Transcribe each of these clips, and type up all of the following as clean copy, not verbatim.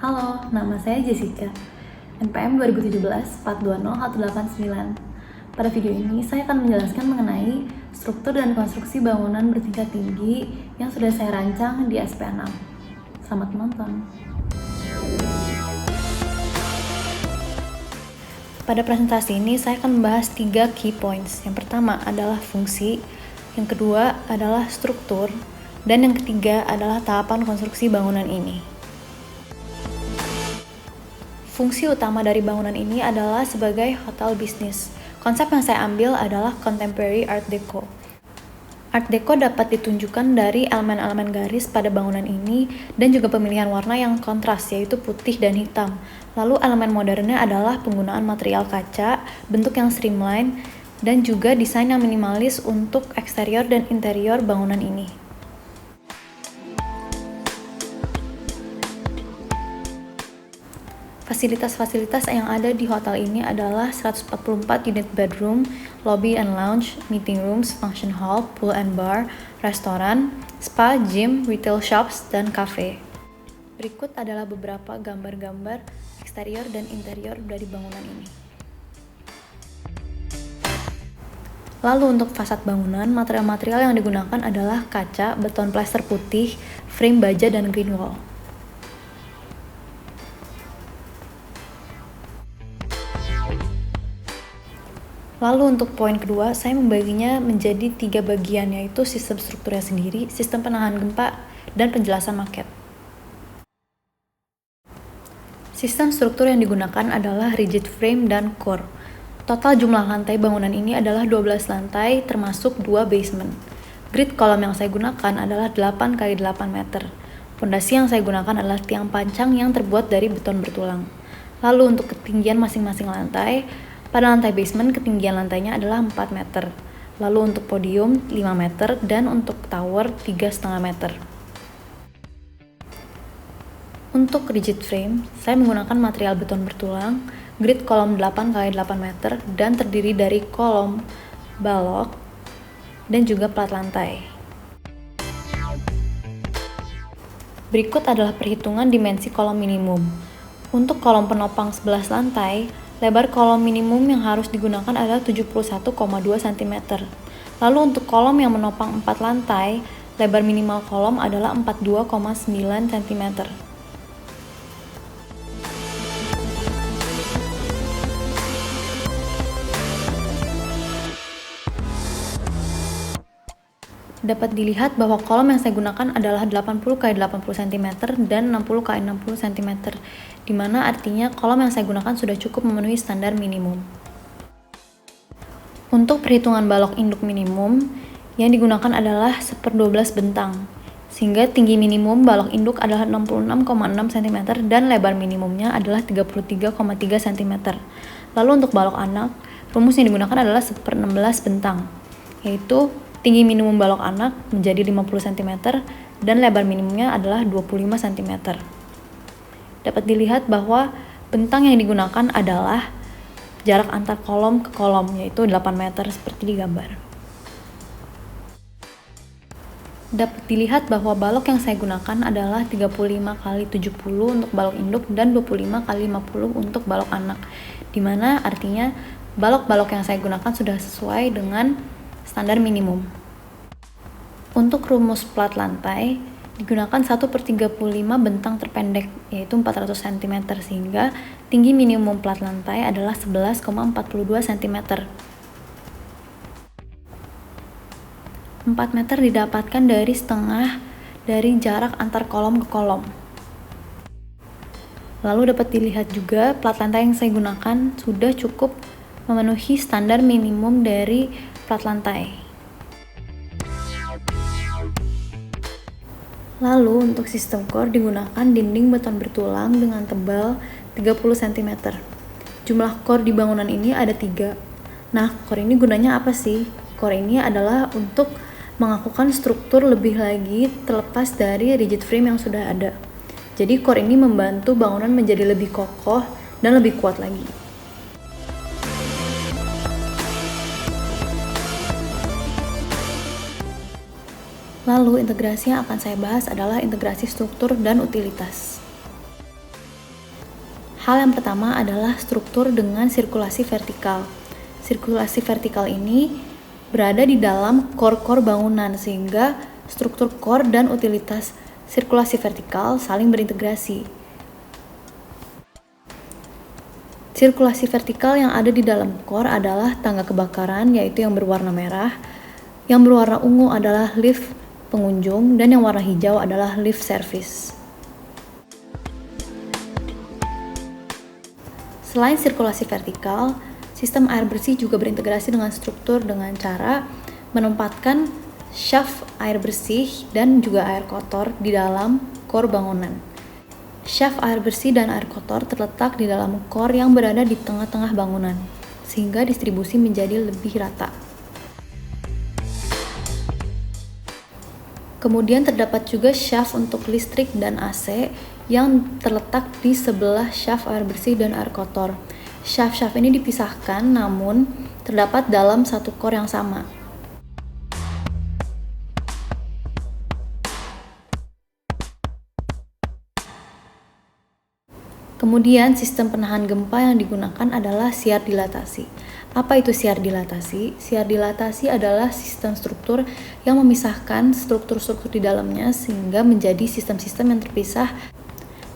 Halo, nama saya Jessica, NPM 2017-420-189. Pada video ini, saya akan menjelaskan mengenai struktur dan konstruksi bangunan bertingkat tinggi yang sudah saya rancang di SP6. Selamat menonton. Pada presentasi ini, saya akan membahas 3 key points. Yang pertama adalah fungsi, yang kedua adalah struktur, dan yang ketiga adalah tahapan konstruksi bangunan ini. Fungsi utama dari bangunan ini adalah sebagai hotel bisnis. Konsep yang saya ambil adalah Contemporary Art Deco. Art Deco dapat ditunjukkan dari elemen-elemen garis pada bangunan ini dan juga pemilihan warna yang kontras, yaitu putih dan hitam. Lalu elemen modernnya adalah penggunaan material kaca, bentuk yang streamline, dan juga desain yang minimalis untuk eksterior dan interior bangunan ini. Fasilitas-fasilitas yang ada di hotel ini adalah 144 unit bedroom, lobby and lounge, meeting rooms, function hall, pool and bar, restoran, spa, gym, retail shops, dan cafe. Berikut adalah beberapa gambar-gambar eksterior dan interior dari bangunan ini. Lalu untuk fasad bangunan, material-material yang digunakan adalah kaca, beton plester putih, frame baja, dan green wall. Lalu untuk poin kedua, saya membaginya menjadi 3 bagian, yaitu sistem strukturnya sendiri, sistem penahan gempa, dan penjelasan maket. Sistem struktur yang digunakan adalah rigid frame dan core. Total jumlah lantai bangunan ini adalah 12 lantai, termasuk 2 basement. Grid kolom yang saya gunakan adalah 8 x 8 meter. Pondasi yang saya gunakan adalah tiang pancang yang terbuat dari beton bertulang. Lalu untuk ketinggian masing-masing lantai, pada lantai basement, ketinggian lantainya adalah 4 meter. Lalu untuk podium 5 meter dan untuk tower 3,5 meter. Untuk rigid frame, saya menggunakan material beton bertulang, grid kolom 8 x 8 meter dan terdiri dari kolom, balok, dan juga plat lantai. Berikut adalah perhitungan dimensi kolom minimum. Untuk kolom penopang 11 lantai, lebar kolom minimum yang harus digunakan adalah 71,2 cm. Lalu untuk kolom yang menopang 4 lantai, lebar minimal kolom adalah 42,9 cm. Dapat dilihat bahwa kolom yang saya gunakan adalah 80 x 80 cm dan 60 x 60 cm, di mana artinya kolom yang saya gunakan sudah cukup memenuhi standar minimum. Untuk perhitungan balok induk minimum, yang digunakan adalah 1/12 bentang, sehingga tinggi minimum balok induk adalah 66,6 cm dan lebar minimumnya adalah 33,3 cm. Lalu untuk balok anak, rumus yang digunakan adalah 1/16 bentang, yaitu tinggi minimum balok anak menjadi 50 cm dan lebar minimumnya adalah 25 cm. Dapat dilihat bahwa bentang yang digunakan adalah jarak antar kolom ke kolom, yaitu 8 meter seperti di gambar. Dapat dilihat bahwa balok yang saya gunakan adalah 35 x 70 untuk balok induk dan 25 x 50 untuk balok anak, di mana artinya balok-balok yang saya gunakan sudah sesuai dengan standar minimum. Untuk rumus plat lantai, digunakan 1/35 bentang terpendek, yaitu 400 cm, sehingga tinggi minimum plat lantai adalah 11,42 cm. 4 meter didapatkan dari setengah dari jarak antar kolom ke kolom. Lalu dapat dilihat juga plat lantai yang saya gunakan sudah cukup memenuhi standar minimum dari plat lantai. Lalu untuk sistem core digunakan dinding beton bertulang dengan tebal 30 cm. Jumlah core di bangunan ini ada 3. Nah, core ini gunanya apa sih? Core ini adalah untuk mengakukan struktur lebih lagi terlepas dari rigid frame yang sudah ada. Jadi core ini membantu bangunan menjadi lebih kokoh dan lebih kuat lagi. Lalu integrasi yang akan saya bahas adalah integrasi struktur dan utilitas. Hal yang pertama adalah struktur dengan sirkulasi vertikal. Sirkulasi vertikal ini berada di dalam core bangunan, sehingga struktur core dan utilitas sirkulasi vertikal saling berintegrasi. Sirkulasi vertikal yang ada di dalam core adalah tangga kebakaran, yaitu yang berwarna merah. Yang berwarna ungu adalah lift pengunjung, dan yang warna hijau adalah lift service. Selain sirkulasi vertikal, sistem air bersih juga berintegrasi dengan struktur dengan cara menempatkan shaft air bersih dan juga air kotor di dalam core bangunan. Shaft air bersih dan air kotor terletak di dalam core yang berada di tengah-tengah bangunan, sehingga distribusi menjadi lebih rata. Kemudian terdapat juga shaft untuk listrik dan AC yang terletak di sebelah shaft air bersih dan air kotor. Shaft-shaft ini dipisahkan namun terdapat dalam satu core yang sama. Kemudian sistem penahan gempa yang digunakan adalah siar dilatasi. Apa itu siar dilatasi? Siar dilatasi adalah sistem struktur yang memisahkan struktur-struktur di dalamnya sehingga menjadi sistem-sistem yang terpisah,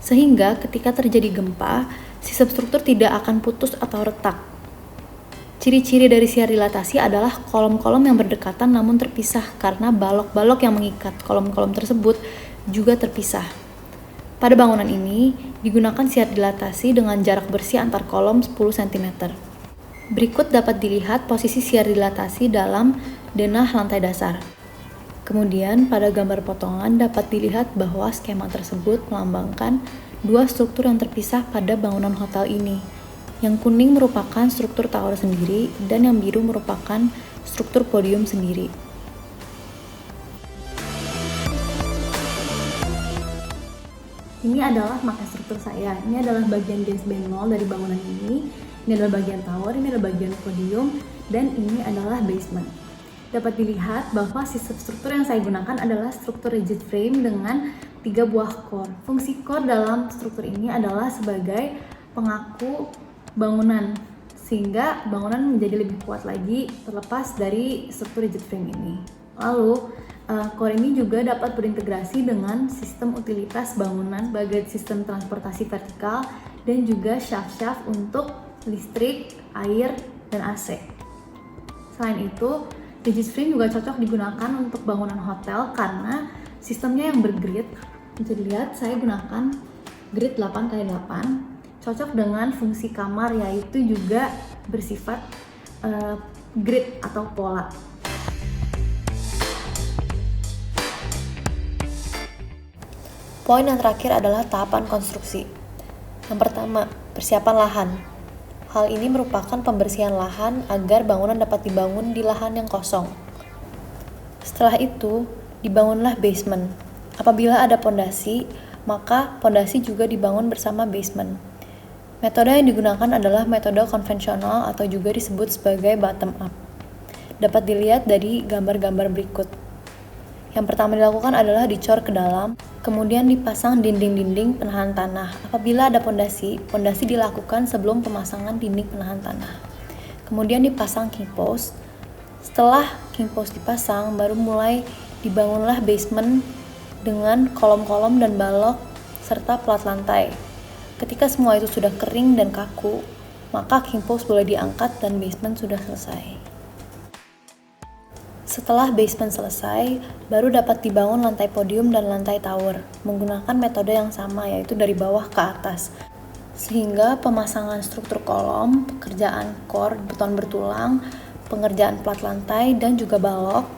sehingga ketika terjadi gempa, sistem struktur tidak akan putus atau retak. Ciri-ciri dari siar dilatasi adalah kolom-kolom yang berdekatan namun terpisah karena balok-balok yang mengikat kolom-kolom tersebut juga terpisah. Pada bangunan ini, digunakan siar dilatasi dengan jarak bersih antar kolom 10 cm. Berikut dapat dilihat posisi siar dilatasi dalam denah lantai dasar. Kemudian, pada gambar potongan dapat dilihat bahwa skema tersebut melambangkan dua struktur yang terpisah pada bangunan hotel ini. Yang kuning merupakan struktur tower sendiri, dan yang biru merupakan struktur podium sendiri. Ini adalah marka struktur saya. Ini adalah bagian basement 0 dari bangunan ini. Ini adalah bagian tower, ini adalah bagian podium, dan ini adalah basement. Dapat dilihat bahwa sistem struktur yang saya gunakan adalah struktur rigid frame dengan 3 buah core. Fungsi core dalam struktur ini adalah sebagai pengaku bangunan, sehingga bangunan menjadi lebih kuat lagi terlepas dari struktur rigid frame ini. Lalu, core ini juga dapat berintegrasi dengan sistem utilitas bangunan bagai sistem transportasi vertikal dan juga shaft-shaft untuk listrik, air, dan AC. Selain itu, rigid frame juga cocok digunakan untuk bangunan hotel karena sistemnya yang bergrid. Bisa dilihat, saya gunakan grid 8x8, cocok dengan fungsi kamar, yaitu juga bersifat grid atau pola. Poin yang terakhir adalah tahapan konstruksi. Yang pertama, persiapan lahan. Hal ini merupakan pembersihan lahan agar bangunan dapat dibangun di lahan yang kosong. Setelah itu, dibangunlah basement. Apabila ada pondasi, maka pondasi juga dibangun bersama basement. Metode yang digunakan adalah metode konvensional atau juga disebut sebagai bottom up. Dapat dilihat dari gambar-gambar berikut. Yang pertama dilakukan adalah dicor ke dalam, kemudian dipasang dinding-dinding penahan tanah. Apabila ada pondasi dilakukan sebelum pemasangan dinding penahan tanah. Kemudian dipasang king post. Setelah king post dipasang, baru mulai dibangunlah basement dengan kolom-kolom dan balok serta plat lantai. Ketika semua itu sudah kering dan kaku, maka king post boleh diangkat dan basement sudah selesai. Setelah basement selesai, baru dapat dibangun lantai podium dan lantai tower menggunakan metode yang sama, yaitu dari bawah ke atas. Sehingga pemasangan struktur kolom, pekerjaan core beton bertulang, pengerjaan plat lantai dan juga balok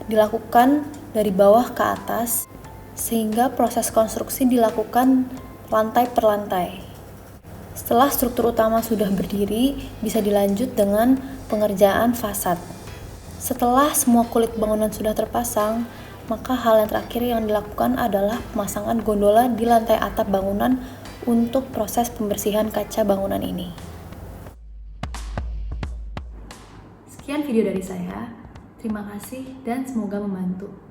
dilakukan dari bawah ke atas, sehingga proses konstruksi dilakukan lantai per lantai. Setelah struktur utama sudah berdiri, bisa dilanjut dengan pengerjaan fasad. Setelah semua kulit bangunan sudah terpasang, maka hal yang terakhir yang dilakukan adalah pemasangan gondola di lantai atap bangunan untuk proses pembersihan kaca bangunan ini. Sekian video dari saya. Terima kasih dan semoga membantu.